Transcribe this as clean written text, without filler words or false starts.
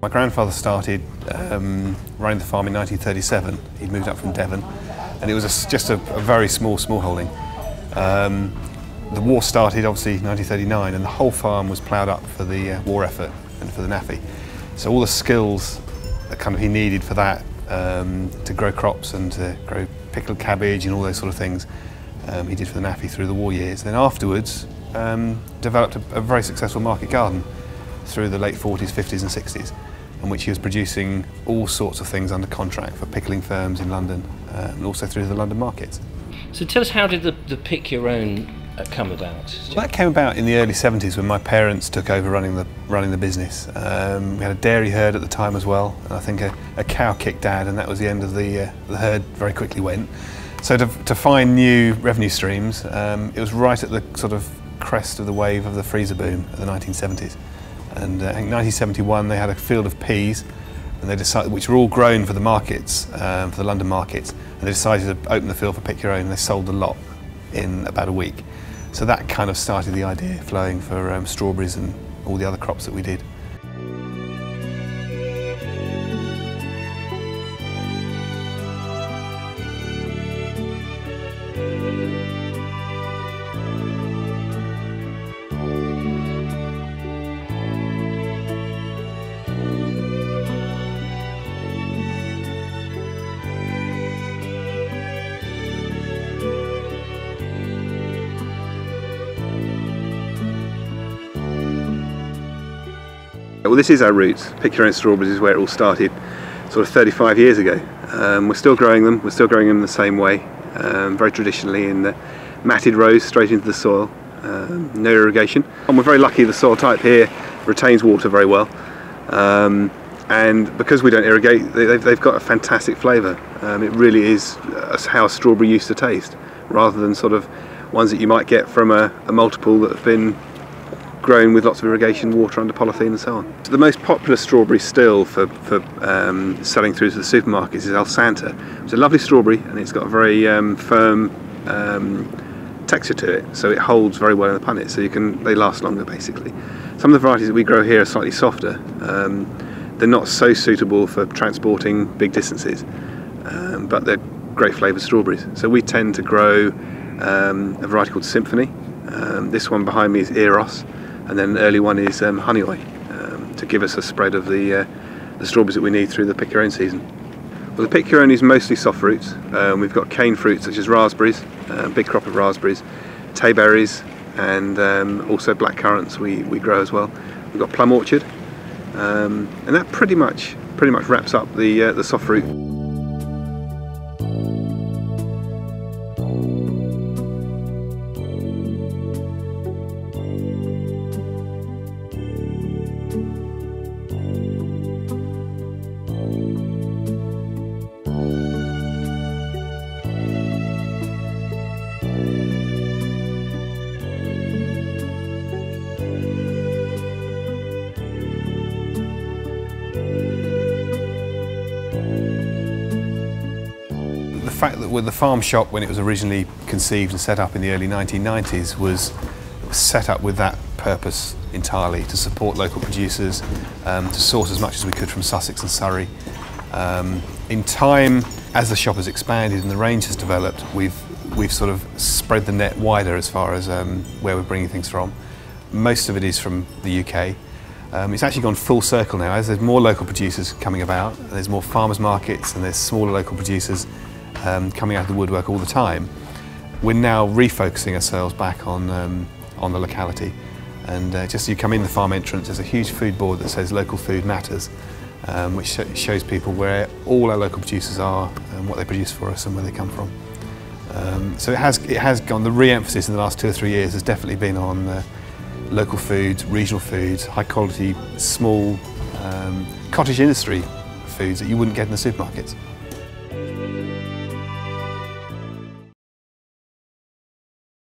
My grandfather started running the farm in 1937. He'd moved up from Devon, and it was just a very small holding. The war started obviously in 1939, and the whole farm was ploughed up for the war effort and for the NAAFI. So all the skills that kind of he needed for that, to grow crops and to grow pickled cabbage and all those sort of things, he did for the NAAFI through the war years. Then afterwards, developed a very successful market garden through the late 40s, 50s and 60s, in which he was producing all sorts of things under contract for pickling firms in London, and also through the London markets. So tell us, how did the pick your own come about? Well, that came about in the early 70s when my parents took over running the business. We had a dairy herd at the time as well, and I think a cow kicked Dad, and that was the end of the herd very quickly went. So to find new revenue streams, it was right at the sort of crest of the wave of the freezer boom of the 1970s. And I think 1971 they had a field of peas, and they decided, which were all grown for the markets, for the London markets, and they decided to open the field for pick your own, and they sold the lot in about a week. So that kind of started the idea flowing for strawberries and all the other crops that we did. Well, this is our roots. Pick Your Own Strawberries is where it all started, sort of 35 years ago. We're still growing them. We're still growing them the same way, very traditionally in the matted rows straight into the soil, no irrigation. And we're very lucky the soil type here retains water very well, and because we don't irrigate, they've got a fantastic flavour. It really is how a strawberry used to taste, rather than sort of ones that you might get from a multiple that have been grown with lots of irrigation, water under polythene and so on. So the most popular strawberry still for selling through to the supermarkets is El Santa. It's a lovely strawberry, and it's got a very firm texture to it, so it holds very well in the punnet, so they last longer basically. Some of the varieties that we grow here are slightly softer. They're not so suitable for transporting big distances, but they're great flavoured strawberries. So we tend to grow a variety called Symphony. This one behind me is Eros, and then an early one is Honeyoy, to give us a spread of the strawberries that we need through the pick your own season. Well, the pick your own is mostly soft fruits. We've got cane fruits such as raspberries, big crop of raspberries, tayberries, and also black currants we grow as well. We've got plum orchard, and that pretty much wraps up the soft fruit. The fact that with the farm shop, when it was originally conceived and set up in the early 1990s, was set up with that purpose entirely, to support local producers, to source as much as we could from Sussex and Surrey. In time, as the shop has expanded and the range has developed, we've sort of spread the net wider as far as where we're bringing things from. Most of it is from the UK. It's actually gone full circle now, as there's more local producers coming about, there's more farmers markets, and there's smaller local producers coming out of the woodwork all the time. We're now refocusing ourselves back on the locality, and just as you come in the farm entrance, there's a huge food board that says local food matters, which shows people where all our local producers are and what they produce for us and where they come from. So it has gone, the re-emphasis in the last 2 or 3 years has definitely been on local foods, regional foods, high quality, small cottage industry foods that you wouldn't get in the supermarkets.